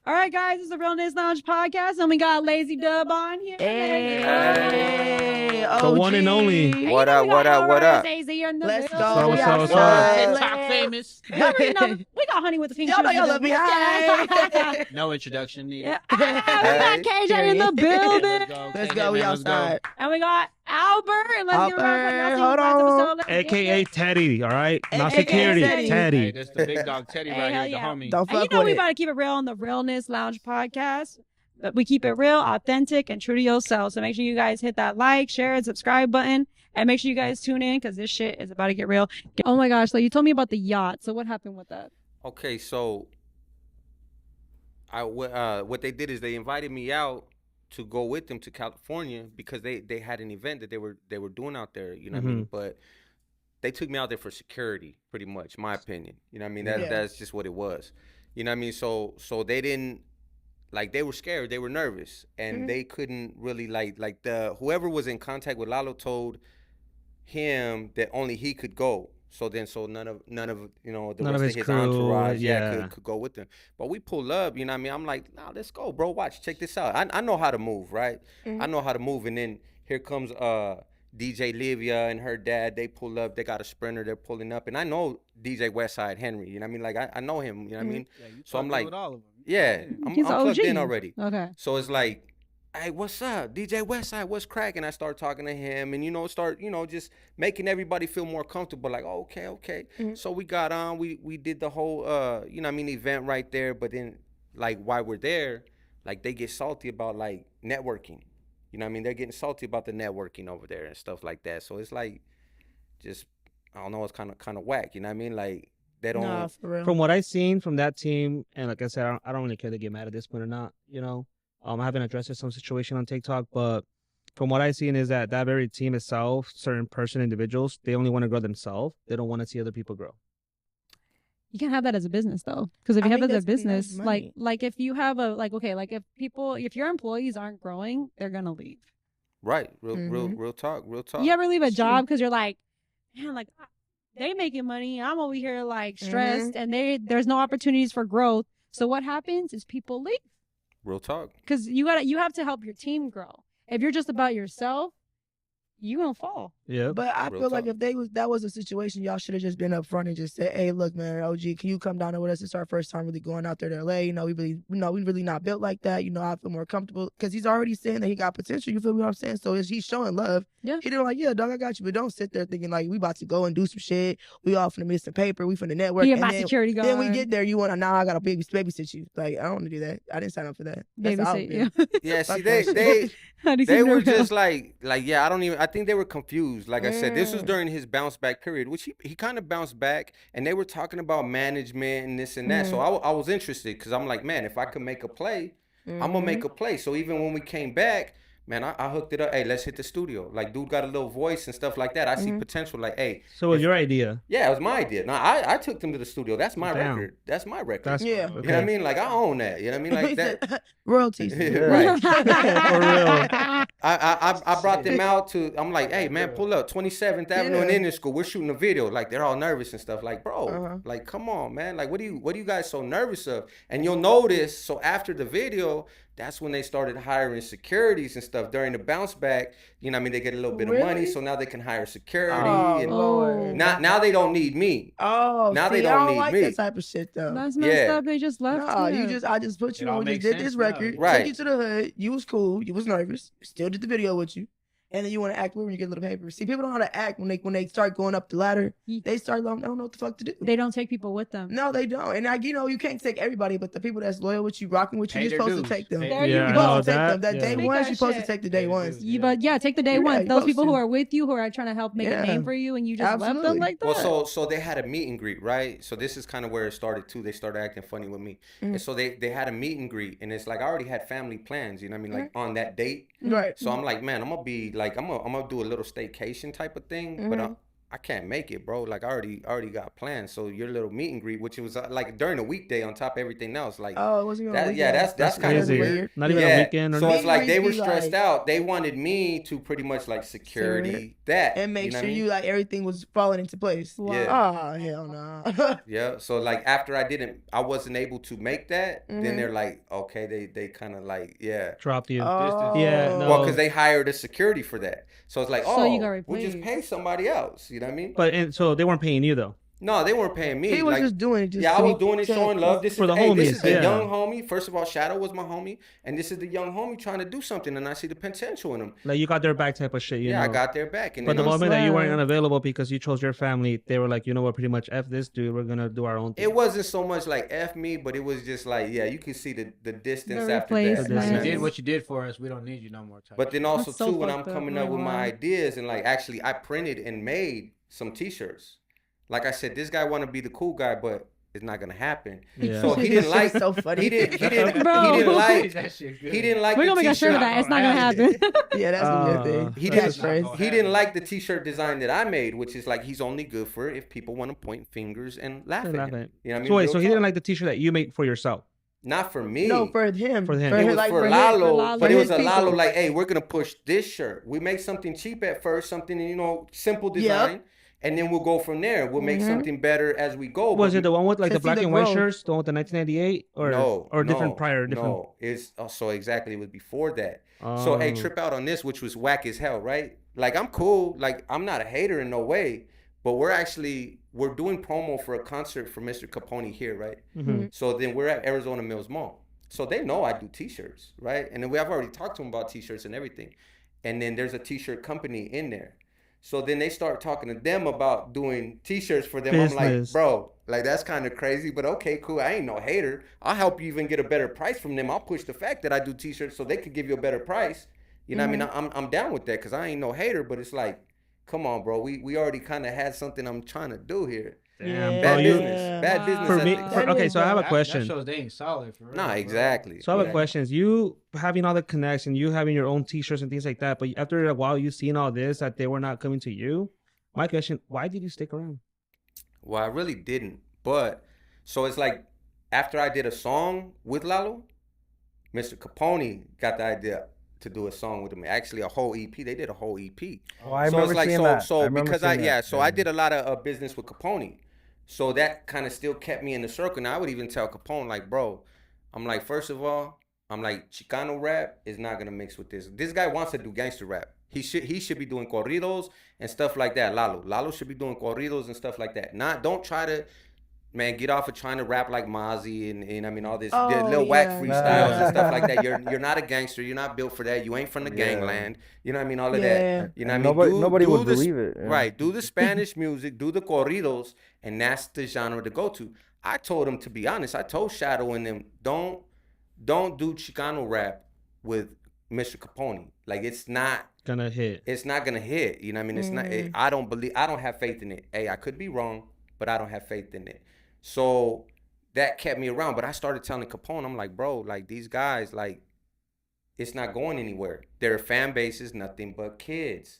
All right, guys, this is the Realness Lounge podcast, and we got Lazy Dubb on here. Hey, the one and only. And What you know up, we what got up, what up? AZ in the Let's building. go. What's up, what's outside. TikTok famous. You already know we got Honey with the pink Y'all know shoes. y'all love me. Hi. No introduction needed. Yeah. We got KJ in the building. Let's go. We outside. And we got Albert. And let's give a round of Hold applause. on. AKA Teddy, all right? Not AKA security. Teddy. Hey, Teddy. that's the big dog Teddy Hey, right hell here, yeah. the homie. Don't And you fuck know with we it. about to keep it real on the Realness Lounge podcast. But we keep it real, authentic, and true to yourself. So make sure you guys hit that like, share, and subscribe button. And make sure you guys tune in because this shit is about to get real. Oh my gosh. So you told me about the yacht. So what happened with that? Okay, so what they did is they invited me out to go with them to California because they had an event that they were doing out there, you know what I mean? But they took me out there for security, pretty much, my opinion. You know what I mean? That's just what it was. You know what I mean? So they didn't, like, they were scared, they were nervous, and they couldn't really like the whoever was in contact with Lalo told him that only he could go. So none of you know the None rest of of his his crew, entourage yeah. could go with them. But we pull up, you know what I mean? I'm like, nah, let's go, bro. Watch, check this out. I know how to move, right? I know how to move, and then here comes DJ Livia and her dad. They pull up, they got a Sprinter, they're pulling up, and I know DJ Westside Henry, you know what I mean? Like I know him, you know what I mean? Yeah, you So I'm talked like, with all of them. yeah, I'm He's plugged OG. in already. Okay. So it's like, hey, what's up? DJ Westside, what's cracking? I start talking to him and, just making everybody feel more comfortable. Like, oh, okay. So we got on, we did the whole, event right there. But then, like, while we're there, like, they get salty about, like, networking. You know what I mean? They're getting salty about the networking over there and stuff like that. So it's like, just, I don't know, it's kind of whack. You know what I mean? Like, they don't. Nah, for real. From what I've seen from that team, and like I said, I don't really care to get mad at this point or not, you know. I haven't addressed some situation on TikTok, but from what I've seen is that very team itself, certain individuals, they only want to grow themselves. They don't want to see other people grow. You can't have that as a business though, because if I you have think it as a that's enough business, money. like if you have if your employees aren't growing, they're gonna leave. Right. Real talk. You ever leave a It's true. job because you're like, man, like they making money, I'm over here like stressed, and there's no opportunities for growth. So what happens is people leave Real talk. because you have to help your team grow. If you're just about yourself, you gonna fall. Yeah. But I Real feel like talk. if that was a situation, y'all should have just been up front and just said, "Hey, look, man, OG, can you come down there with us? It's our first time really going out there to LA. You know, we really not built like that. You know, I feel more comfortable because he's already saying that he got potential. You feel me? What I'm saying? So he's showing love. Yeah. He didn't like, yeah, dog, I got you. But don't sit there thinking like we about to go and do some shit. We all finna miss some paper. We finna network. Be and my then, security guard. then we get there. You want to now? I gotta babysit you. Like I don't want to do that. I didn't sign up for that. That's out babysit there. you. Yeah, see, Fuck that they were just like, yeah, I think they were confused. Like I said, this was during his bounce back period, which he kind of bounced back, and they were talking about management and this and that. So I was interested because I'm like, man, if I could make a play, I'm gonna make a play. So even when we came back, man, I hooked it up. Hey, let's hit the studio. Like, dude got a little voice and stuff like that. I see potential. Like, hey, So it was your idea. yeah, it was my idea. Now I took them to the studio. That's my Damn. record. That's my record. That's Yeah. You know what I mean? Like, I own that. You know what I mean? Like that. Royalties. Right. For real. I brought them out to, I'm like, hey, man, pull up 27th Avenue and Indian School. We're shooting a video. Like, they're all nervous and stuff. Like, bro, like, come on, man. Like, what are you guys so nervous of? And you'll notice, so after the video, that's when they started hiring securities and stuff during the bounce back. You know what I mean? They get a little bit of money, Really? so now they can hire security. Oh, and Lord. now they don't need me. Oh, Now see, they don't I don't need like me. that type of shit though. That's messed Yeah. up. They just left. No, you. I just put you It all on. We makes did this sense now. record. Right. Took you to the hood. You was cool. You was nervous. Still did the video with you. And then you want to act weird when you get a little paper. See, people don't know how to act when they start going up the ladder. They start I don't know what the fuck to do. They don't take people with them. No, they don't. And like, you can't take everybody, but the people that's loyal with you, rocking with you, Pay you're their supposed dues. to take them. Pay There their you You're Yeah, go. supposed to no, take them. that- That day Speak ones, that you're supposed shit. to take the day ones. But yeah, take the day Yeah, one. you're Those people supposed who to. are with you, who are trying to help make a Yeah. name for you, and you just left them Absolutely. like that. Well, so they had a meet and greet, right? So this is kind of where it started too. They started acting funny with me, and so they had a meet and greet, and it's like I already had family plans, you know what I mean, like on that date. Right. So I'm like, man, I'm gonna be like, I'm gonna do a little staycation type of thing, but I can't make it, bro. Like I already got plans. So your little meet and greet, which was like during the weekday on top of everything else, like Oh, it wasn't even on that. a Yeah, weekend. that's kind of crazy. weird. Not even a Yeah. weekend or So it's Meet like and they greet were be stressed like- out. They wanted me to pretty much like security that and make you know sure what I mean? you like everything was falling into place. Yeah. Oh hell no. Yeah. So like after I wasn't able to make that. Then Mhm. they're like, okay, they kind of like Dropped you. Oh. Yeah, no. Well, because they hired a security for that. So it's like, So you got we'll just replaced. pay somebody else. You know what I mean? But and so they weren't paying you though. No, they weren't paying me. He was like, just doing it. Just yeah, I to was be- doing it, to- showing love. This For is the hey, this homies, is the yeah. young homie. First of all, Shadow was my homie, and this is the young homie trying to do something, and I see the potential in him. Like you got their back type of shit, you Yeah, know. I got their back. And But the then moment that you weren't Swear. unavailable because you chose your family, they were like, you know what, pretty much F this dude, we're gonna do our own thing. it wasn't so much like F me, but it was just like, yeah, you can see the distance The after that. you know replacement. what I You Nice. did mean? what you did for us. We don't need you no more. Type But then also That's so too, when I'm fucked up, coming I up ain't with gonna my lie. ideas and like actually I printed and made some t-shirts. Like I said, this guy want to be the cool guy, but it's not gonna happen. Yeah. So he This didn't shit like is so funny. he didn't Bro. like That shit good. he didn't like We're the gonna make a shirt of t-shirt. that. It's not gonna happen. Yeah, that's a good thing. He That's didn't Catchphrase. he didn't like the t-shirt design that I made, which is like he's only good for if people want to point fingers and laugh at him. You know what I mean? So wait, Real so he talk. didn't like the t-shirt that you made for yourself. Not for me. No, for him. For him. It It was like, for him, Lalo, Lalo. but for it was his a Lalo people. like, hey, we're gonna push this shirt. We make something cheap at first, something simple design, and then we'll go from there. We'll make something better as we go. Was but it the one with like To the see black the and white growth. shirts, the one with the 1998, or different prior? Different. No, it's so exactly it was before that. So hey, trip out on this, which was whack as hell, right? Like I'm cool, like I'm not a hater in no way, but we're doing promo for a concert for Mr. Capone here, right? Mm-hmm. So then we're at Arizona Mills Mall. So they know I do t-shirts, right? And then I've already talked to them about t-shirts and everything. And then there's a t-shirt company in there. So then they start talking to them about doing t-shirts for them. I'm like, Business. bro, like that's kind of crazy, but okay, cool. I ain't no hater. I'll help you even get a better price from them. I'll push the fact that I do t-shirts so they could give you a better price. You know what I mean? I'm down with that because I ain't no hater, but it's like, come on, bro. We already kind of had something I'm trying to do here. Damn, Bad bro, you. business. Bad business. For I me, think. okay, so I have a That question. shows they ain't solid for real. Nah, bro. exactly. So I have a Yeah. question. You having all the connections, you having your own t-shirts and things like that, but after a while you seeing all this that they were not coming to you. My question, why did you stick around? Well, I really didn't. But so it's like after I did a song with Lalo, Mr. Capone got the idea to do a song with him. Actually, a whole EP. They did a whole EP. Oh, I So remember it's like seeing that. I so remember because seeing that. so I did a lot of business with Capone. So that kind of still kept me in the circle. Now I would even tell Capone like, bro, I'm like, first of all, I'm like, Chicano rap is not gonna mix with this. This guy wants to do gangster rap. He should be doing corridos and stuff like that. Lalo should be doing corridos and stuff like that. Don't try to, man, get off of trying to rap like Mozzie and I mean all this little whack yeah. freestyles and stuff like that. You're not a gangster. You're not built for that. You ain't from the gangland. You know what I mean? All of Yeah. that. You know And what I mean? nobody would the- believe it. Yeah. Right. Do the Spanish music. Do the corridos, and that's the genre to go to. I told him, to be honest, I told Shadow and them, don't do Chicano rap with Mr. Capone. Like it's not Gonna hit. gonna hit. You know what I mean? It's not. I don't have faith in it. Hey, I could be wrong, but I don't have faith in it. So that kept me around. But I started telling Capone, I'm like, bro, like these guys, like it's not going anywhere. Their fan base is nothing but kids.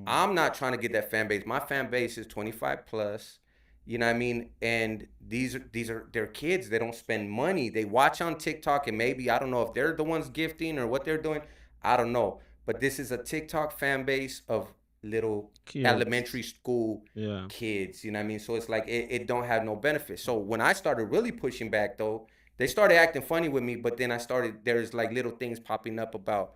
I'm not trying to get that fan base. My fan base is 25 plus. You know what I mean? And these are their kids. They don't spend money. They watch on TikTok, and maybe I don't know if they're the ones gifting or what they're doing. I don't know. But this is a TikTok fan base of little Kids. elementary school Yeah. kids. You know what I mean? So it's like it don't have no benefit. So when I started really pushing back though, they started acting funny with me. But then there's like little things popping up about,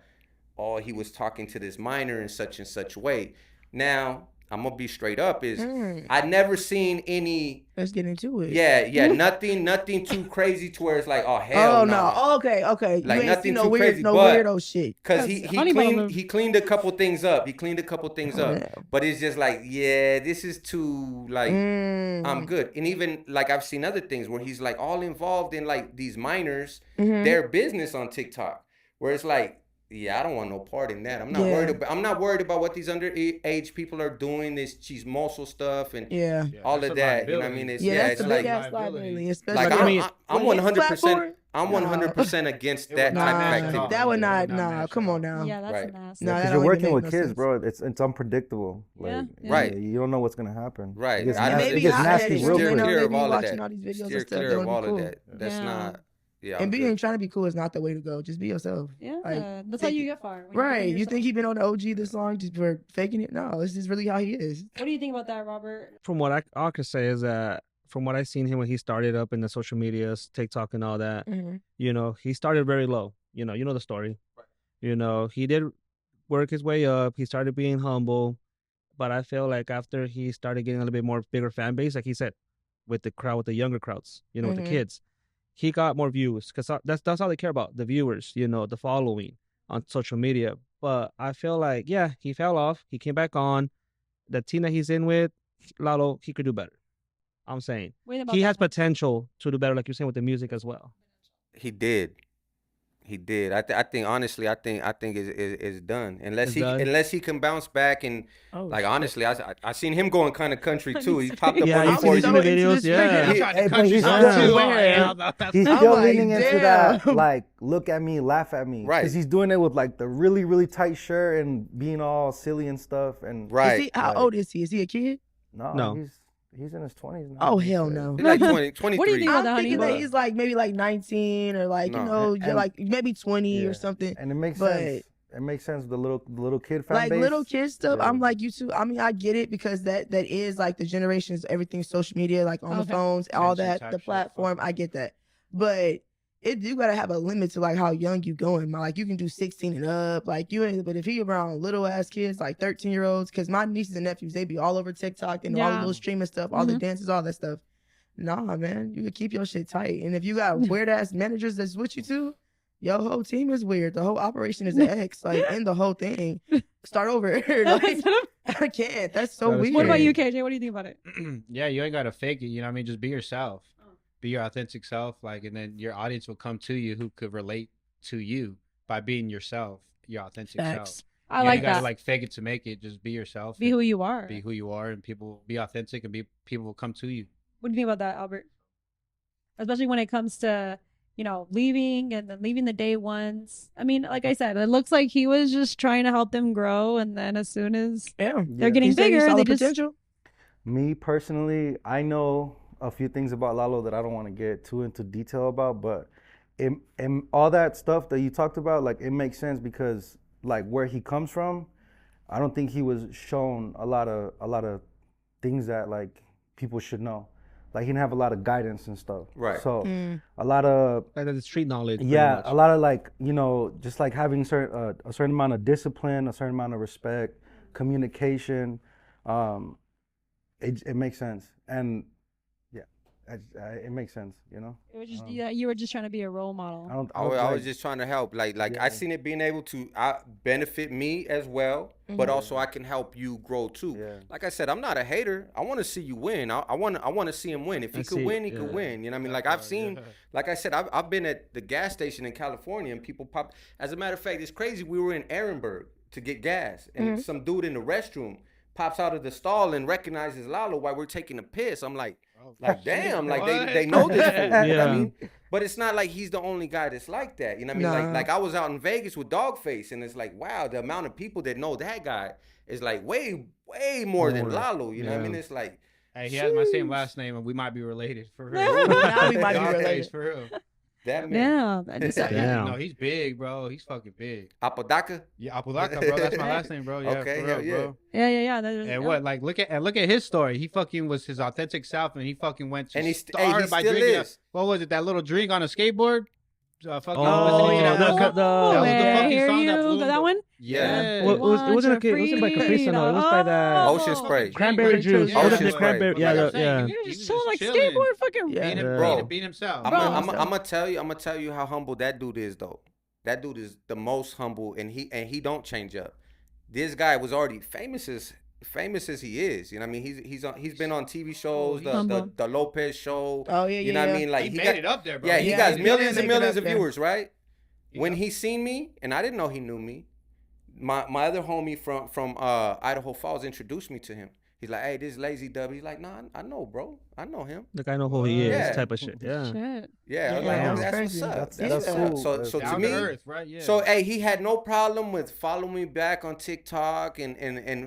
oh, he was talking to this minor in such and such way. Now, I'm gonna be straight up, I never seen any Let's get into it. nothing too crazy to where it's like, oh hell Oh no. no. Oh, okay. Like, You ain't nothing seen no too weird, crazy, no but- weirdo shit. Cause That's honey bun. he cleaned a couple things up. Yeah. But it's just like, yeah, this is too like I'm good. And even like I've seen other things where he's like all involved in like these minors, their business on TikTok. Where it's like, Yeah, I don't want no part in that. I'm not worried about what these underage people are doing, this chismoso stuff and all of that. You know what I mean? It's that's it's a like big ass liability, like especially. I'm 100%. I'm 100% against that type of activity. That would not. Nah, come on now. Yeah, that's Right. nasty. Nah, Because that you're don't even working make with no kids, sense. bro. It's unpredictable. Yeah, Like, yeah. Right. You don't know what's gonna happen. Right. It gets I- nasty, Maybe it gets nasty real Steer quick. clear they of be all of watching that. all these videos Steer and stuff. clear That of would all be cool. of that. That's Yeah. not. Yeah. And I'm good. trying to be cool is not the way to go. Just be yourself. Yeah, Like, that's how you get far. when Right. being You yourself. think he been on the OG this long just for faking it? No, this is really how he is. What do you think about that, Robert? From what I could say is that from what I seen him when he started up in the social medias, TikTok and all that, you know, he started very low. You know the story. Right. You know, he did work his way up. He started being humble, but I feel like after he started getting a little bit more bigger fan base, like he said, with the crowd, with the younger crowds, you know, with the kids, he got more views because that's all they care about, the viewers, you know, the following on social media. But I feel like, yeah, he fell off. He came back on. The team that he's in with, Lalo, he could do better. I'm saying he has potential to do better, like you're saying, with the music as well. He did. I think honestly, I think it's done unless he can bounce back and honestly, I seen him going kind of country too. He popped up on you seen the videos, He's still leaning into that, like, look at me, laugh at me, right? Because he's doing it with like the really really tight shirt and being all silly and stuff, and right. How old is he? Is he a kid? No. He's in his 20s now. Oh, hell no. He's like 20, 23. What do you think about that, I'm honey? thinking that he's like maybe like 19 or like, you know, like maybe 20 or something. And it makes sense. It makes sense with the little kid fan like base. Little kid stuff. I'm like you too. I mean, I get it because that is like the generations, everything social media, like on the phones, all that, the platform. I get that. But you gotta have a limit to like how young you going. Like you can do 16 and up. Like you ain't, but if he around little ass kids, like 13-year-olds, because my nieces and nephews, they be all over TikTok and all the little streaming stuff, all the dances, all that stuff. Nah, man, you can keep your shit tight. And if you got weird ass managers that's with you too, your whole team is weird. The whole operation is an X, like in the whole thing. Start over. Like, I can't. That's so weird. What about you, KJ? What do you think about it? Yeah, you ain't gotta fake it. You know what I mean? Just be yourself. Be your authentic self, like, and then your audience will come to you who could relate to you by being yourself, your authentic self. I like that. You gotta like fake it to make it. Just be yourself. Be who you are. Be who you are, and people be authentic, and people will come to you. What do you think about that, Albert? Especially when it comes to, you know, leaving and then leaving the day ones. I mean, like I said, it looks like he was just trying to help them grow, and then as soon as they're getting bigger, they just. Potential? Me personally, I know a few things about Lalo that I don't want to get too into detail about, but and all that stuff that you talked about, like, it makes sense because like where he comes from, I don't think he was shown a lot of things that like people should know. Like he didn't have a lot of guidance and stuff. Right. So a lot of like the street knowledge. Yeah, a lot of like, you know, just like having a certain amount of discipline, a certain amount of respect, communication. It makes sense. And it makes sense, you know. It was just you were just trying to be a role model. I was just trying to help. Like I seen it being able to benefit me as well, but also I can help you grow too. Yeah. Like I said, I'm not a hater. I want to see you win. I want to see him win. If he could win, he could win. You know what I mean? Like I've seen, like I said, I've been at the gas station in California and people pop. As a matter of fact, it's crazy. We were in Ehrenberg to get gas, and some dude in the restroom pops out of the stall and recognizes Lalo while we're taking a piss. I'm like damn, like they know this fool. You know what I mean? But it's not like he's the only guy that's like that. You know what I mean? Like I was out in Vegas with Dogface, and it's like, wow, the amount of people that know that guy is like way more than Lalo. You know what I mean? It's like, hey, he has my same last name, and we might be related for real. Now we might be related for real. That man. Damn. No, he's big, bro. He's fucking big. Apodaca? Yeah, Apodaca, bro. That's my last name, bro. Yeah, okay, for real, bro. Yeah. And what? Like, look at his story. He fucking was his authentic self, and he fucking went to and he started by drinking. What was it? That little drink on a skateboard. That one? Yeah. It wasn't by Capri Sun. No, it was by the Ocean Spray. Cranberry juice. Ocean Spray. Yeah. He was just chilling like skateboard, fucking. Being himself. I'm gonna tell you how humble that dude is, though. That dude is the most humble, and he don't change up. This guy was already famous as he is. You know what I mean? He's been on TV shows, the Lopez show. Oh yeah. You know what I mean? Like he made it up there, bro. Yeah, he got millions and millions of viewers, right? When he seen me, and I didn't know he knew me, my other homie from Idaho Falls introduced me to him. He's like, hey, this is Lazy Dubb. He's like, nah, I know, bro. I know him. Like, I know who he is, Yeah. type of shit. Yeah. Shit. Yeah, I was Yeah, like, that's that's crazy. what's up. That's That's cool. what's up. So to Down me, to earth, right? Yeah. so hey, he had no problem with following me back on TikTok, and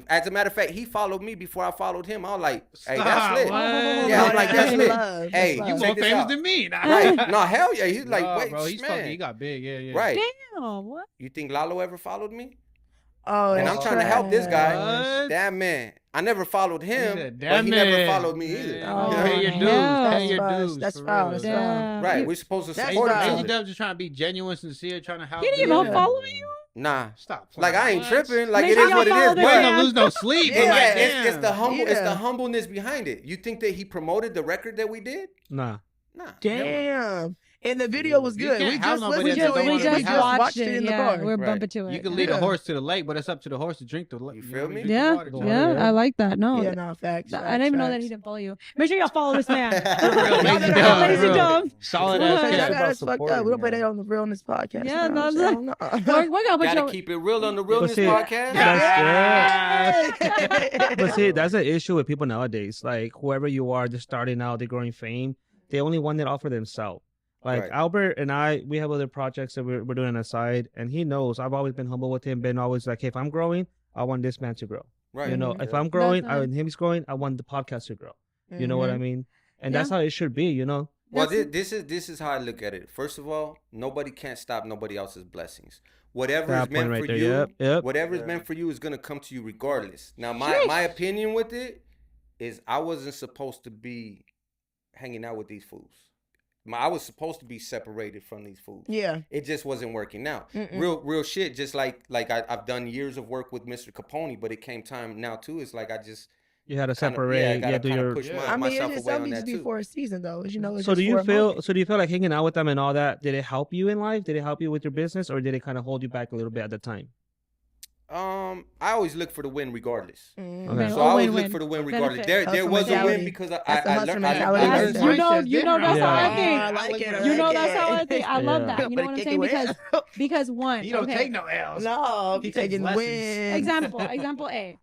as a matter of fact, he followed me before I followed him. I was like, hey, that's lit. What? Yeah, I'm like, that's lit. Love. Hey, That's You love. more check this famous out. than me. Nah. Right? No, hell yeah. He's like, Nah, wait, bro, he's man. fucking. He got big. Yeah, yeah. Right? Damn, what? You think Lalo ever followed me? Oh, And I'm that's trying to help this guy. What? Damn man, I never followed him, said, but "Damn he never man." followed me either. Yeah. Oh, Pay your dues. hell. Pay your That's dues. that's for foul, real. that's Damn. Right? You- We're supposed to That's support foul. each Lazy other. Dubb just trying to be genuine, sincere, trying to help. He didn't you. even follow you? Nah, Stop. like I ain't What? tripping. Like Make it sure is y'all what it follow is. the You ain't But gonna man. lose no sleep. yeah, but like, it's the damn. humble. It's the Yeah. humbleness behind it. You think that he promoted the record that we did? Nah. Nah. Damn. And the video was You good. can't We have just nobody listened that to don't it. wanna We be just happy. watched it in the car. We're Right. bumping to it. You can lead a Yeah. horse to the lake, but it's up to the horse to drink the lake. You feel me? Yeah, Water, Water, yeah, yeah. I like that. No, Yeah, no, facts. I didn't even know that he didn't follow you. Make sure y'all follow this man. Real lazy Y'all Dubb, Lazy real. Dubb. Solid What? ass Y'all cat. got us fucked up. supporting, We don't put yeah. that on the real in this podcast. Yeah, you know that's what I'm saying? we're gonna put Gotta your. keep it real on the realness see- podcast. But see, that's an issue with people nowadays. Like, whoever you are, they're starting out, they're growing fame. They only want it all for themselves. Like, Right. Albert and I, we have other projects that we're doing on the side, and he knows I've always been humble with him, been always like, hey, if I'm growing, I want this man to grow. Right. You know, Mhm. if I'm growing, That's and he's growing, I want the podcast to grow. You know what I mean? And that's how it should be, you know? Well, That's- this is how I look at it. First of all, nobody can't stop nobody else's blessings. Whatever That is meant point right for there, you, yep. whatever is meant for you is gonna come to you regardless. Now, my opinion with it is I wasn't supposed to be hanging out with these fools. I was supposed to be separated from these fools. Yeah. It just wasn't working out. Mm-mm. Real shit. Just like I've done years of work with Mr. Capone, but it came time now too. It's like I just You had to kinda- separate. I you gotta had to do kinda your. push Yeah. my, I mean, myself it's away on something that just be too. for a season, though. It's, you know, it's So just do you for a feel? moment. So do you feel like hanging out with them and all that? Did it help you in life? Did it help you with your business, or did it kind of hold you back a little bit at the time? I always look for the win regardless. Mm. Okay. So I always win-win. look for the win regardless. Benefit. There Hustle was a win mentality. because That's the I hustle learned. mentality I right learned there. You something. know that's how I Yeah. think. I like it. I You know like that's it. how I think. I love Yeah. that. You know But what I'm kick saying? it Because one, You don't okay. take no L's. No, He he takes taking lessons. wins. Example A.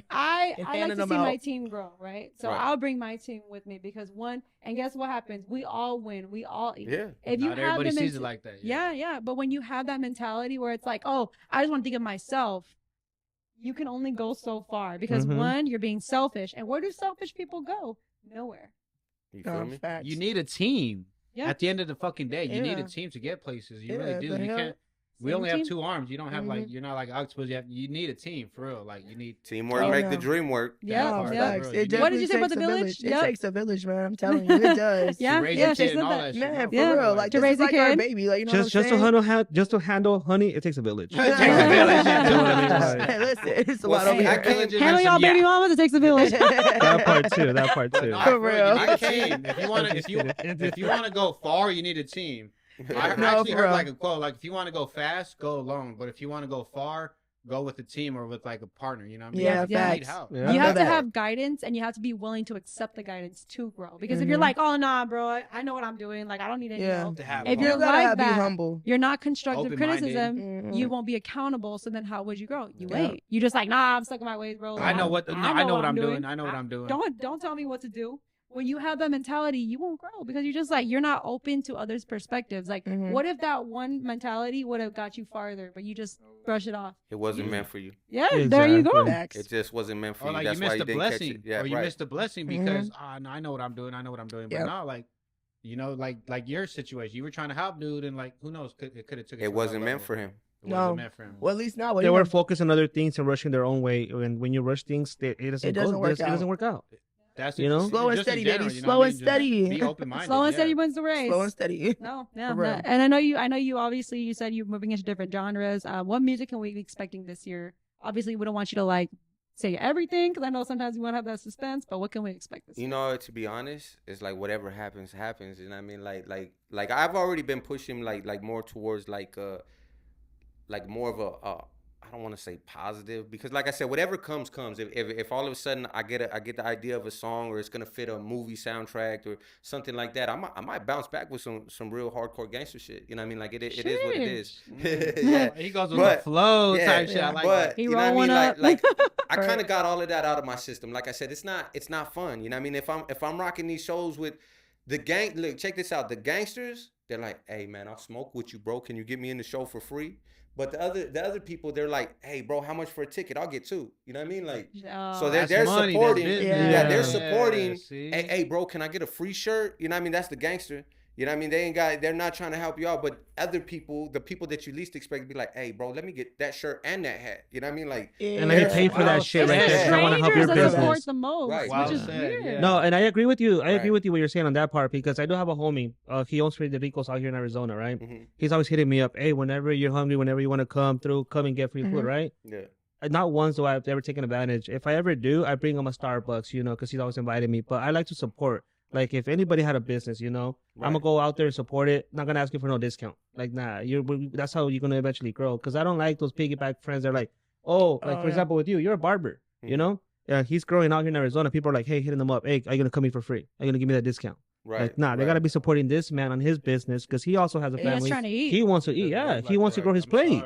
I And like to fanning see them my out. team grow, right? So Right. I'll bring my team with me because one, and guess what happens? We all win. We all eat. Yeah. If you Not have everybody the sees it like that. yeah. But when you have that mentality where it's like, oh, I just want to think of myself, you can only go so far because Mhm. one, you're being selfish, and where do selfish people go? Nowhere. You feel me? Facts. You need a team. Yeah. At the end of the fucking day, you need Yeah. a team to get places. You Yeah, really do. the You hell. can't. We Same only team. have two arms. You don't have like Mhm. you're not like octopus. You need a team for real. Like you need. Teamwork Oh, make yeah. the dream work. Yeah, that No, part, yeah. bro. facts. You It need- What did you definitely say about takes the a village? It Yep. takes a village, man. I'm telling you, it does. Yeah, to raise yeah, a she kid said and all that. that shit. Man, no, for Yeah. real. Like, To this raise is a like our kid. baby. Like, you know Just what I'm just to handle honey, it takes a village. It takes a village, yeah. You know what I mean? saying? Like, Hey, listen, it's a Well, lot see, over I here. can't- Handle y'all baby mamas, it takes a village. that part too. That part too. No, For bro, real. You need a team. If you want to, if you want to go far, you need a team. I No, actually for heard real. like a quote, like if you want to go fast, go alone. But if you want to go far, go with a team or with like a partner. You know what I mean? Yeah, Like, you need facts. help. Yeah. You have to that. have guidance and you have to be willing to accept the guidance to grow. Because if you're Mhm. like, oh, nah, bro, I know what I'm doing. Like, I don't need any Yeah. help. To have If fun. you're You gotta like be that, humble. you're not constructive Open-minded. criticism. Mhm. You won't be accountable. So then how would you grow? You Yeah. ain't. You just like, nah, I'm stuck in my ways, bro. I know what. I I know what I'm doing. I know what I'm doing. Don't tell me what to do. When you have that mentality, you won't grow because you're just like, you're not open to others' perspectives. Like, Mhm. what if that one mentality would have got you farther, but you just brush it off? It wasn't meant for you. Yeah, there you go. Exactly. Facts. It just wasn't meant for Or you. like That's you why missed you a didn't catch blessing, it. Yeah, or you right. missed a blessing because no, I know what I'm doing. I know what I'm doing. But Yep. no, like you know, like your situation, you were trying to help dude, and like who knows, it could have took it. It to wasn't another meant for level. him. It No. wasn't meant for him. Well, at least now, They were focused on other things and rushing their own way. And when you rush things, it doesn't, It doesn't go. work It doesn't out. work out. That's You know? Slow and just in steady, general, baby. you know Slow what I and mean? Just steady. Be open minded. Slow and steady wins the race. slow and steady. No, yeah, For real. no. And I know you obviously you said you're moving into different genres. What music can we be expecting this year? Obviously, we don't want you to like say everything because I know sometimes you want to have that suspense. But what can we expect this You year? know, to be honest, it's like whatever happens, happens. You know what I mean? Like I've already been pushing like more towards like more of a I don't want to say positive, because like I said, whatever comes. If all of a sudden I get the idea of a song, or it's gonna fit a movie soundtrack or something like that, I might bounce back with some real hardcore gangster shit. You know what I mean? Like it is what it is. Yeah. He goes with the flow type shit. I like but that. you know what I mean? Like I kind of got all of that out of my system. Like I said, it's not fun. You know what I mean? If I'm rocking these shows with the gang, look, check this out. The gangsters, they're like, hey man, I'll smoke with you, bro. Can you get me in the show for free? But the other people, they're like, hey bro, how much for a ticket? I'll get two. You know what I mean? Like, so they're supporting. They're supporting. Hey bro, can I get a free shirt? You know what I mean? That's the gangster. You know what I mean? They're not trying to help you out, but other people, the people that you least expect, be like, hey bro, let me get that shirt and that hat. You know what I mean? Like, and let me pay for that shit right there, because I want to help your business. Support the most, right. which is weird. No, and I agree with you. I agree with you what you're saying on that part, because I do have a homie. He owns Freddy Ricos out here in Arizona, right? Mm-hmm. He's always hitting me up. Hey, whenever you're hungry, whenever you want to come through, come and get free food, right? Yeah. Not once do I've ever taken advantage. If I ever do, I bring him a Starbucks, you know, because he's always invited me. But I like to support. Like, if anybody had a business, you know, I'm gonna go out there and support it. Not gonna ask you for no discount. Like, nah, that's how you're gonna eventually grow. Because I don't like those piggyback friends that are like, for example, with you, you're a barber, you know? Yeah, he's growing out here in Arizona. People are like, hey, hitting them up. Hey, are you gonna come in for free? Are you gonna give me that discount? Right. Like, nah, they gotta be supporting this man on his business, because he also has a family. He's trying to eat. He wants to eat. Yeah, he wants to grow his plate.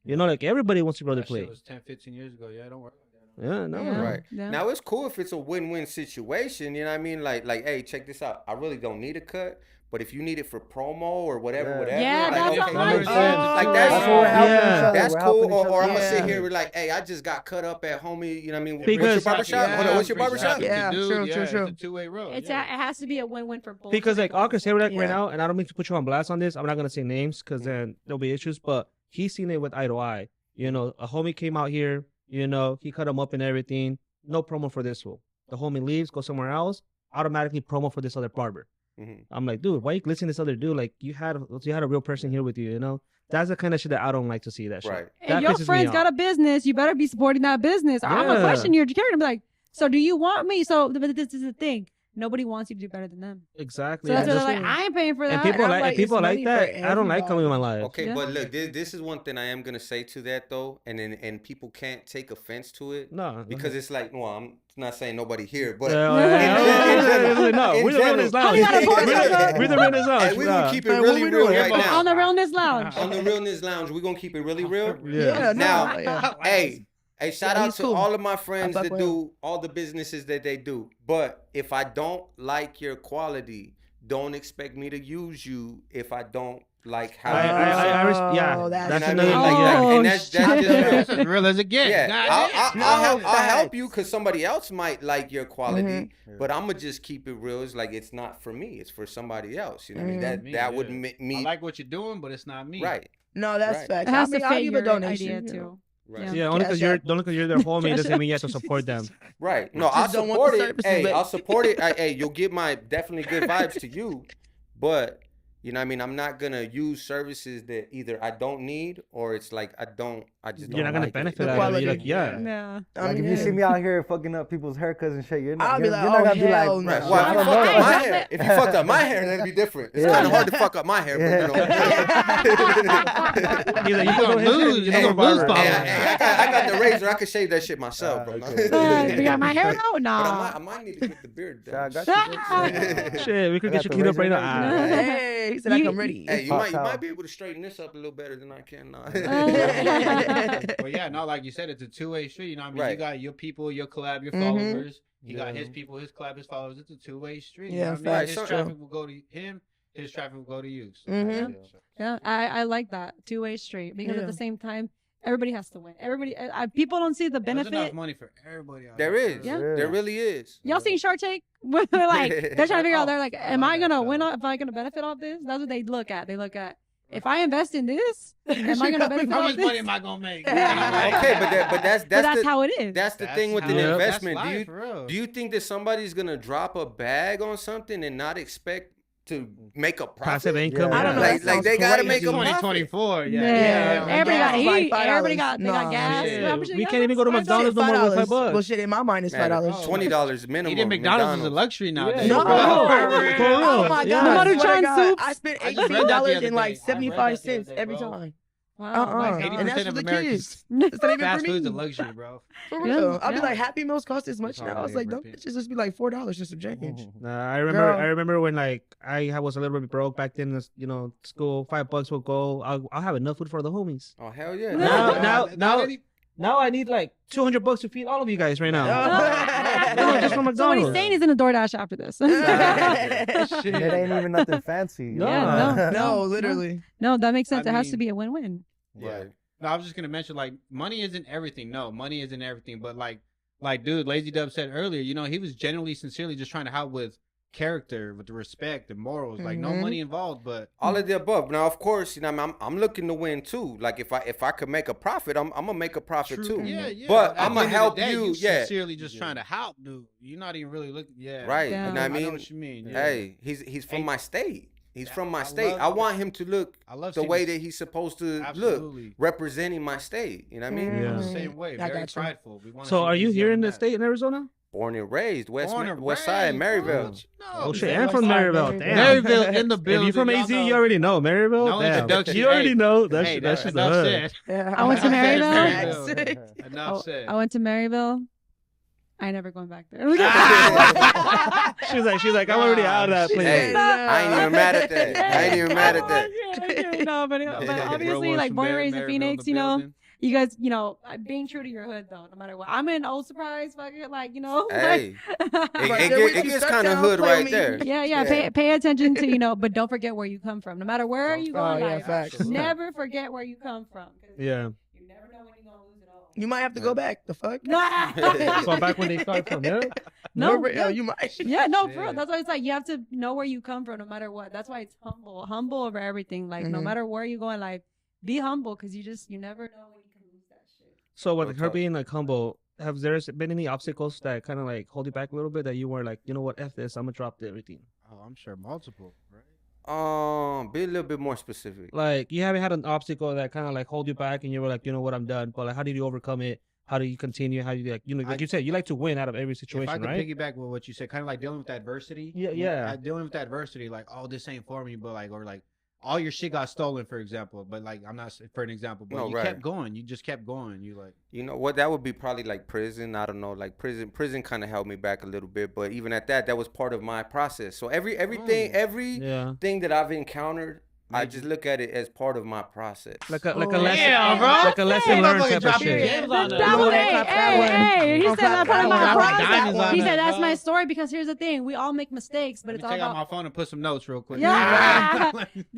You know, like everybody wants to grow their plate. It was 10, 15 years ago. Yeah, don't worry. Yeah, no. Right. Yeah. Now it's cool if it's a win-win situation, you know what I mean? Like, hey, check this out. I really don't need a cut, but if you need it for promo or whatever. Yeah, like, that's okay, what like that's what we're helping each other. That's We're cool. helping each Or other. I'm gonna sit here with like, hey, I just got cut up at homie, you know what I mean? Because- what's your barbershop? Hold on, what's your barbershop? Yeah, true. It's a two-way road. It has to be a win-win for both. Because like I could say right Yeah. now, and I don't mean to put you on blast on this. I'm not gonna say names because then there'll be issues. But he's seen it with eye to eye. You know, a homie came out here. You know, he cut him up and everything. No promo for this fool. The homie leaves, goes somewhere else. Automatically promo for this other barber. Mm-hmm. I'm like, dude, why you listening to this other dude? Like, you had a real person here with you. You know, that's the kind of shit that I don't like to see. That shit. Right. That And your pisses me friend's off. got a business. You better be supporting that business. I'm gonna question your character. I'm like, so do you want me? So, but this is the thing. Nobody wants you to do better than them. Exactly. So that's I what just- they're like, I ain't paying for that. and people I'm like, like, and people it's like money that. for I don't like everybody. coming in my life. Okay, Yeah. but look, this is one thing I am gonna say to that though, and people can't take offense to it. No, Because it's like, well, I'm not saying nobody here, but No, in we're the realness general- lounge. We're the realness lounge. Hey, we're gonna keep it Hey, what really we real doing? right now. On the Realness Lounge. On the Realness Lounge, we're gonna keep it really real. Yeah. Now, yeah. Hey, shout Yeah, out he's to cool. all of my friends fuck that with do all the businesses that they do. But if I don't like your quality, don't expect me to use you if I don't like how you do something. Yeah, that's You know what I another mean? thing. Oh, And that's just That's as real as it gets. yeah. I'll facts. help you because somebody else might like your quality, Mm-hmm. but I'm gonna just keep it real. It's like it's not for me. It's for somebody else. You know what I mean? Mm-hmm. That would make me I like what you're doing, but it's not me. right. No, that's Right. facts. It has I mean, to I'll fit give your a donation idea you know. too. Right. Yeah, only because Cash you're their homie doesn't mean you have to support them. Right. No, Just I'll don't want support the it. services, Hey, baby. I'll support it. Hey, you'll get my definitely good vibes to you, but you know what I mean? I'm not gonna use services that either I don't need or it's like I just don't. You're not gonna like benefit it. out of it. quality. You're like, yeah. Yeah. Like if you see me out here fucking up people's haircuts and shit, you're not. I'll be you're like, not oh, gonna be hell like, no. Right. I Well, if you don't fucked up know. my hair, if you fucked up my hair, that'd be different. It's Yeah. kind of hard to fuck up my hair, but you know. He's like, You're gonna lose. You're gonna lose power. I got the razor. I could shave that shit myself, bro. okay. You got my hair though? But Nah. I might need to get the beard done. I got you. Shit, we could I get got your the cleaned up right razor now. and everything. Hey, he said I come ready. Hey, you Pop might out. be able to straighten this up a little better than I can now. Well, yeah, no, like you said, it's a two-way street. You know what I mean? Right. You got your people, your collab, your Mhm. followers. He got Yeah. his people, his collab, his followers. It's a two-way street. Yeah, you know what I mean? facts. His Right, traffic will go to him. His traffic will go to you. So, Mhm. Yeah, I like that two-way street because Yeah. at the same time, everybody has to win. Everybody, people don't see the There's enough benefit. money for everybody out There here. is. Yeah. There really is. Y'all seen Shark Tank? Where they're like, they're trying to figure out. They're like, am I love that gonna show. win? If I gonna benefit off this? That's what they look at. They look at if I invest in this, am I gonna benefit How off much money this? am I gonna make? Yeah. Okay, but that's But that's the, how it is. that's the thing with how- an Yeah. investment. That's Do life, for real. you think that somebody's gonna drop a bag on something and not expect to make a profit? Passive income. Yeah. I don't know. Like, that sounds they gotta crazy. make a profit. 2024. Yeah. Yeah. Everybody got Gas is like heat. $5. Everybody got they got Nah, gas. shit. How much they We got? can't even go to $5? McDonald's no more with $5. Well, shit, in my mind, it's $5. Oh, $20 minimum. Eating McDonald's is a luxury nowadays. No, For real. oh my Yeah. god! I swear to Maruchan God, soups. I spent I just read that the $18 other and like day. I read that the 75 other cents day, every bro. time. Wow. Like And 80% that's for of the Americans. kids. It's not even Fast for food's a me. luxury, bro. For real. Yeah, I'll be yeah. like, Happy Meals cost this much That's now. all I was they like, ever don't been. bitches just be like $4 just some change. Nah, Girl. I remember when like I was a little bit broke back then. You know, school $5 will go. I'll have enough food for the homies. Oh hell yeah. Now I need like $200 to feed all of you guys right now. No, Just from McDonald's. So what he's saying is in a DoorDash after this. It ain't even nothing fancy. No. No, literally. No, that makes sense. I It has to mean- be a win-win. Yeah. Right. No, I was just gonna mention like money isn't everything. No, money isn't everything. But like dude, Lazy Dubb said earlier, you know, he was genuinely, sincerely just trying to help with character, with the respect and morals. Like no money involved, but All of the above. Now, of course, you know, I'm looking to win too. Like if I could make a profit, I'm gonna make a profit too. yeah. But At I'ma the end of the help day, you, yeah. Sincerely just trying to help, dude. You're not even really looking. Yeah. Right. Yeah. You know what I I know mean? what you mean. Yeah. Hey, he's from my state. He's from my state. love I want him to look I love the seeing way this- that he's supposed to Absolutely. look, representing my state. You know what I mean? Yeah. The same way, I very got you. prideful. We wanna So see are you these here young in the guys. state in Arizona? Born and raised, Born and West Side, raised, Maryville. bro. Oh shit, said and from West Side, Maryville. Damn. Maryville in the If building. you're from y'all AZ, know. you already know Maryville. No Damn. introduction. You already Hey, know. That's Hey, that's just the enough hood. said. I went to Enough Maryville. said. Enough said. I went to Maryville. I ain't never going back there. She's like, I'm already out of that place. Hey, I ain't even mad at that. I ain't even mad at that. No, but obviously, like born and raised in Phoenix, you know, you guys, you know, being true to your hood though, no matter what. I'm in Old Surprise, fucking like, you know, Hey, like, it gets kind of hood right there. yeah. Pay attention to, you know, but don't forget where you come from. No matter where you go Oh, in yeah, life, facts. never forget where you come from. 'Cause Yeah. you never know when you're gonna lose it all. You might have to go back. The fuck? So back when they started from, yeah. No, Yeah, you might. yeah, no, for real. Yeah. That's why it's like you have to know where you come from, no matter what. That's why it's humble over everything. Like no Mhm. matter where you go in life, be humble because you never know when you can lose that shit. So with What's her up? being like humble, have there been any obstacles that kind of like hold you back a little bit that you were like, you know what, F this, I'm gonna drop everything. Oh, I'm sure multiple, right? Be a little bit more specific. Like you haven't had an obstacle that kind of like hold you back and you were like, you know what, I'm done. But like, how did you overcome it? How do you continue? How do you like, you know, like you said, you like to win out of every If I situation, could right? piggyback with what you said, kind of like dealing with adversity. Yeah. Dealing with adversity, like, oh, this ain't for me, but like, or like, all your shit got stolen, for example. But like, I'm not for an example, but No, you right. kept going. You just kept going. You like, You know what? That would be probably like prison. I don't know. Like prison kind of held me back a little bit. But even at that was part of my process. So everything Yeah. that I've encountered, I just look at it as part of my process. Like a Oh, lesson, yeah, bro. like a lesson Hey, learned motherfucker type of dropping shit. gems on us. That was, Hey, hey, clap that one. he Oh, said clap that that part of one. my Drop diamonds process. on He us, said that's bro. my story because here's the thing: we all make mistakes, but let it's me all take out about my phone and put some notes real quick. Yeah.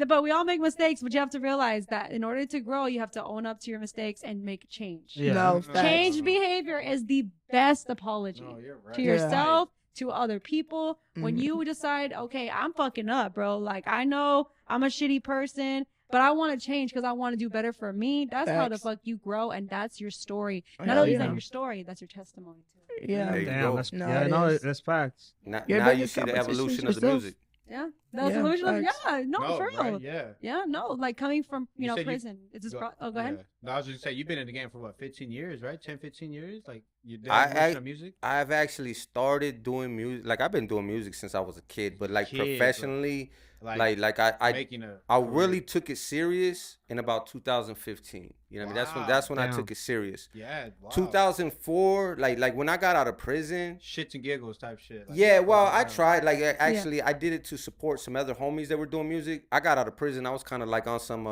But we all make mistakes, but you have to realize that in order to grow, you have to own up to your mistakes and make change. Yeah. No, facts. Change behavior is the best apology No, you're right. to Yeah. yourself, to other people. When Mhm. you decide, okay, I'm fucking up, bro. Like I know I'm a shitty person, but I want to change because I want to do better for me. That's how the Facts. fuck you grow, and that's your story. Not Hell only is yeah. that your story, that's your testimony too. Yeah. There you Damn, go. that's No, yeah, it no, is. that's facts. Now Your you biggest see the competition is evolution of the yourself. music. Yeah, the Yeah, solution of facts. yeah, no, No, for real. right, yeah. Yeah, no, like coming from You said you- prison. It's just oh, go ahead. Yeah. No, I was just gonna say you've been in the game for what, 15 years, right? 10, 15 years? Like you did I- music? I've actually started doing music. Like I've been doing music since I was a kid, but like Kid, bro. professionally, like I making a I career. really took it serious in about 2015. You know what I mean? That's when I Damn. took it serious. Yeah, wow. 2004, like when I got out of prison. Shits and giggles type shit. Like, Yeah, well, I fucking tried. Like actually, I did it to support some other homies that were doing music. I got out of prison. I was kind of like on some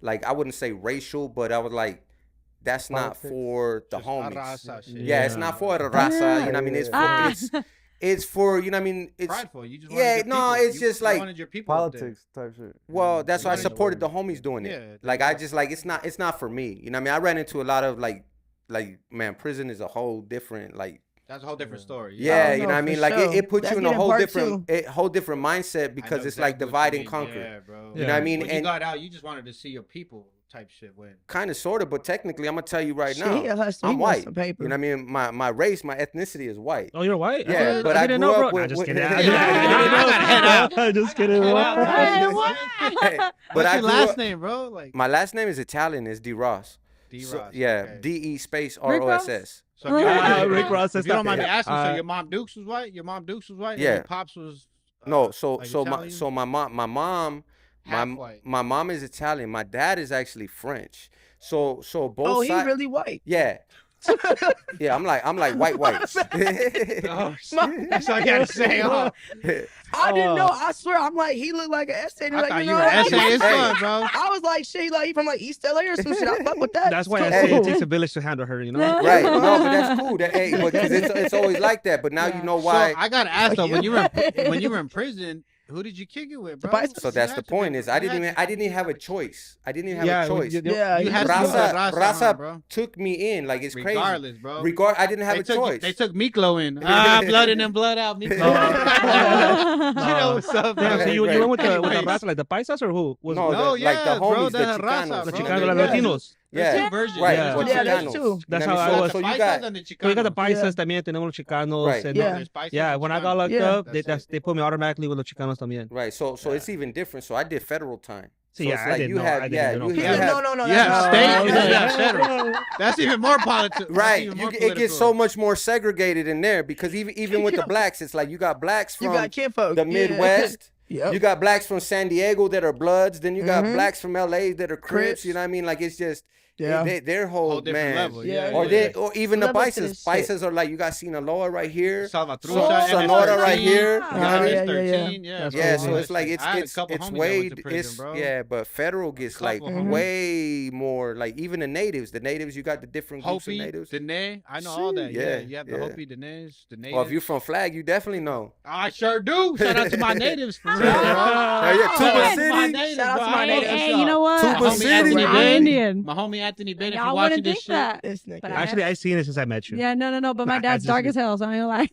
like I wouldn't say racial, but I was like, that's not Politics. for the Just homies. arrasa shit. Yeah, it's not for the raza. You know what I mean? It's for Ah. it's for, you know what I mean? It's prideful. You just yeah, wanted your no, people. it's just you like wanted your people up there. Politics type shit. well, that's why I wanted to supported the homies doing it. Yeah, Like I just like it's not for me. You know what I mean? I ran into a lot of like man, prison is a whole different like That's a whole different story. yeah, Oh, you no, know what I for mean? Like sure. it puts That's you in a getting whole part different mindset I because know it's like exactly what divide you and mean. conquer. Yeah, bro. You know what I mean? When you And got out, you just wanted to see your people type shit win. kind of sort of, but technically I'm gonna tell you right Shit, he a now, hustler. He I'm wants white. some paper. You know what I mean? My race, my ethnicity is white. Oh, you're white? Yeah, but I didn't grew know, up bro. with- Nah, just with- kidding. Yeah. I gotta head out. I'm just kidding. Hey, Hey, what? but What's I your grew last up- name, bro? Like My last name is Italian. It's D Ross. D. So- Ross. yeah, okay. DE space Rick Ross? ROSS. So if you, Rick Ross, if that's you don't not mind me bad. asking, so your mom Dukes was white? Your mom Dukes was white? And Yeah. your pops was No, so like so Italian? my mom half white. My mom is Italian. My dad is actually French. So both Oh, sides. he really white. Yeah. Yeah, I'm like white. Oh, that's all you had to say. Huh? I didn't know. I swear, I'm like, he looked like an essay. I Like, thought you you know, were like, essayist, Hey. bro. I was like, shit, like, he from like East LA or some shit. I fuck with that. That's why I It's say cool. it takes a village to handle her, you know? Right. No, but that's cool. Because it's always like that. But now you know why. So I gotta ask though, when you were in prison, who did you kick it with, bro? So that's the point. Is I didn't even have a choice. I didn't even have a choice. Yeah, You had to go with Raza bro. took me in. Like it's Regardless, crazy. bro. I didn't have a choice. They took Miklo in. Blood in and blood out. Miklo. You know what's up, Damn, bro? so you went with the Anyways. raza, like the paisas or who? Was No, No, like the yeah, bro, homies, the the raza, Chicanos. the bro. Chicanos, Yeah. the Latinos. Yeah. There's two versions. Right. Yeah. Or Yeah, there's Chicanos. two. That's You know how what I mean? was. So you Paisas got and the So we got the Chicanos. paisas también, tenemos los Chicanos. Right. and- Yeah. There's Paisas Yeah, and when I got Chicanos. locked Yeah. up, they put me automatically with the Chicanos también. right. So it's even different. So I did federal time. See, So yeah, it's I like didn't you know. have I didn't know. you He Yeah. said, have no, You have that's state not- and then you have federal. That's even more politics. right. It gets so much more segregated in there because even with the blacks, it's like you got blacks You from got kinfolk. the Midwest. Yep. You got blacks from San Diego that are Bloods. Then you got Mhm. blacks from LA that are Crips. Crips. You know what I mean? Like it's just Yeah. their whole Whole different man. level. Yeah, Or yeah. or even the Levels to Paisas. this shit. Paisas are like you got Sinaloa right here. Salvatrucha, Sonora right here. You know what I mean? Yeah, yeah, MS-13, That's Yeah, cool. so it's like I had a it's couple homies that way went to prison, it's bro. yeah, but federal gets like Couple homies. way more like even the natives. The natives you got the different groups of Hopi, natives. Dene, I know all that. Yeah, Yeah, you have the yeah. Hopi, Denes, the natives. Well, if you're from Flag, you definitely know. I sure do. Shout out to my natives for real, bro. yeah, Tuba man. City. My natives, Shout out to bro. my Hey, natives. hey, you know what? Tuba My homie City. Anthony I'm Ben. Indian. My homie Anthony Ben. If Y'all you're watching wouldn't this think shit, that. This nigga. But Actually, I seen it since I met you. Yeah, no. But my I dad's just- dark as hell, so I ain't gonna lie.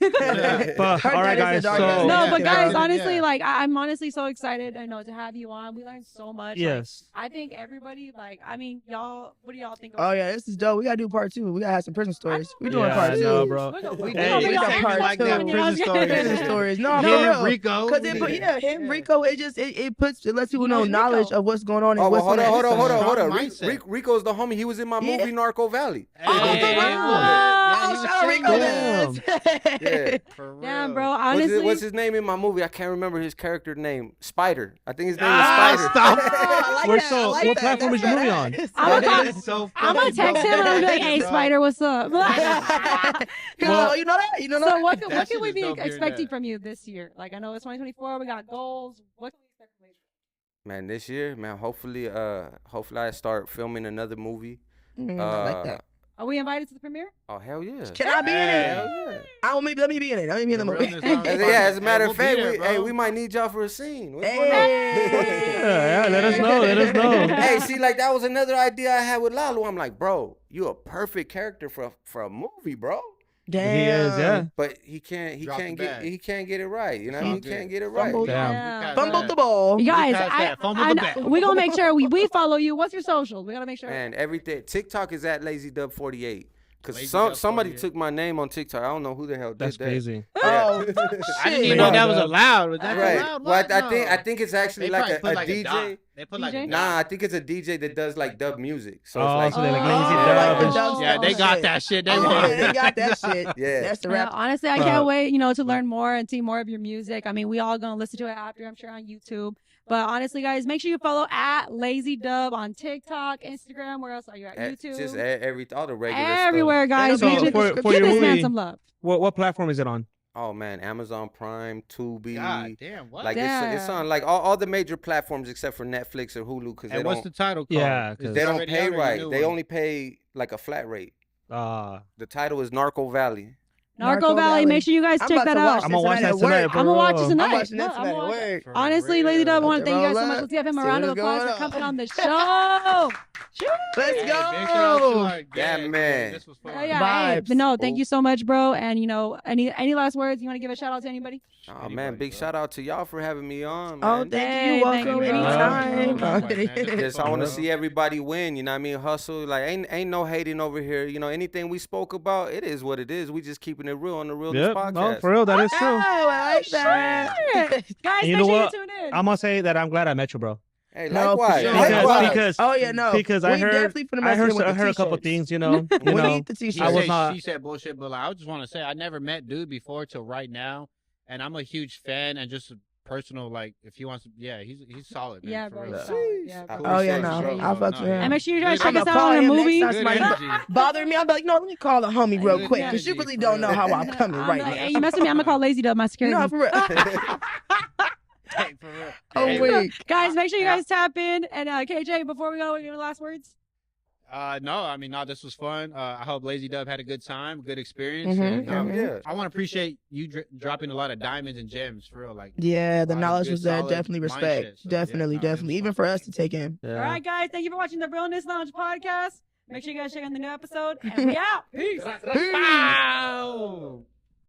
But Her all right, dad is guys. a dark So ass No, Yeah, but guys, yeah. honestly, like I'm honestly so excited, to have you on. We learned so much. Like, yes, I think everybody, like, I mean, y'all, what do y'all think? Oh yeah, this is dope. We gotta do part 2. We gotta have some prison stories. We doing yeah, part I 2. know, bro. we Hey, do. we We got got part like two. that prison stories. Prison stories. No, for Him, real. Rico. Cause him, Rico, it lets people know knows knowledge Rico. of what's going on and Oh, well, what's hold on on. Strong Rick, mindset. Rico's the homie. He was in my Yeah. movie Narco Valley. Hey, Oh, hey, wow. boy. Shout out Rico. Damn. Yeah. For real. Damn, bro. Honestly, What's his name in my movie? I can't remember his character name. Spider. I think his name is Ah, Spider. stop. What platform is your movie on? I'm That gonna is so I'm gonna funny, text bro. him and I'm like, "Hey, Bro. Spider, what's up?" You know that? You know that? So what That can shit we is be dope hearing expecting that. from you this year? Like, I know it's 2024. We got goals. What can we expect from you? Man, this year, man, hopefully I start filming another movie. I like that. Are we invited to the premiere? Oh hell yeah. Can I be in Hell it? yeah. Let me be in it. Let me be in the movie. As a matter of fact, we'll be there, bro. we might need y'all for a scene. What's going on? Yeah, let us know. Let us know. Hey, see, like that was another idea I had with Lalo. I'm like, bro, you a perfect character for a movie, bro. Damn. He is, yeah. But he can't Drop the bag. he can't get it right. You know, what I mean? Drop He it. can't get it right. Fumbled. Damn. Yeah. Fumbled the ball. You guys, past that. Fumble the bag. we're gonna make sure we follow you. What's your socials? We gotta make sure. And everything. TikTok is at LazyDub48. Because Lazy Dub somebody 48. took my name on TikTok. I don't know who the hell did That's that. crazy. Oh, I didn't shit. even know that was allowed. Was that Right. allowed? Well, What? I think it's actually They like probably a put like DJ. dot. They put like a DJ? dot. Nah, I think it's a DJ that does like dub music. So Oh, it's so like, they're like Oh, lazy like dub. the and- dub Yeah, they stuff. got that shit. They Oh, want yeah, they got that shit. Yeah. That's the Yeah, rap. honestly, I can't wait, to learn more and see more of your music. I mean, we all gonna listen to it after, I'm sure, on YouTube. But honestly, guys, make sure you follow at Lazy Dub on TikTok, Instagram. Where else are you at? YouTube. just all the regular Everywhere, guys. So Make sure for give your this man movie- some love. What platform is it on? stuff. Oh man, Amazon Prime, Tubi. God damn, what? Like it's Damn. on like all the major platforms except for Netflix or Hulu because they And what's don't the title called? Yeah, Is 'cause- it they don't already pay out or you right. knew They one? only pay like a flat rate. Uh, The title is Narco Valley. Narco Valley. Make sure you guys I'm check about that to out. watch I'm gonna watch this that at tonight, work. bro. I'm gonna watch it I'm tonight. I'm watching that Look, I'm tonight gonna at watch it. work. For Honestly, real. Lady Dub, I want to Let's thank you guys so roll much. up. Let's give him a See round of what's applause going for on. coming on the show. Let's Hey, go. big shout out to our Yeah, guest, man. This was fun. Oh, yeah, hey, Vibes. but no, thank you so much, bro. And any last words you want to give a shout out to anybody? Oh man, big shout out to y'all for having me on. Oh, Man. thank Hey, you. thank Welcome you, bro. anytime. Just I want to see everybody win. You know what I mean? Hustle. Like ain't no hating over here. You know anything we spoke about, it is what it is. We just keeping it real on the Real yep. podcast. No, for real, that is Oh, true. I like that. Guys, You make know sure what? you tune in. I'm gonna say that I'm glad I met you, bro. Hey, No, for likewise. sure. Likewise. Because Oh yeah, no. because we I heard definitely finna I mess heard with the I heard a couple t-shirts. things, you know. We You know, need the She t-shirts. I was said, not- she said bullshit, but like, I just want to say I never met Dude before till right now, and I'm a huge fan and just personal, like if he wants to, he's solid. Man, Yeah, for bro. real. he's solid. Yeah, I bro. Oh yeah, appreciate no, you, bro. I fucks with him. And make sure you guys Good check us energy. out call on a him movie. next time Good somebody energy. bothering me. I'm like, no, let me call a homie real Good quick because you energy, really for don't know real. how I'm coming I'm right like, now. hey, you messing me? I'm gonna call Lazy Dubb my security. No, for real. Hey, for real. Oh Hey, wait. Guys, make sure you guys tap in. And KJ, before we go, your last words. No, I mean, no, this was fun. I hope Lazy Dubb had a good time, good experience. Mhm, And, yeah. I want to appreciate you dropping a lot of diamonds and gems for real. Like, Yeah, the lot of knowledge good, was there. solid Definitely respect. mindset. So, Definitely, yeah, no, it definitely. was Even fun. for us to take in. All right, guys. Thank you for watching the Realness Lounge podcast. Make sure you guys check out the new episode. And we out. Peace. Bow!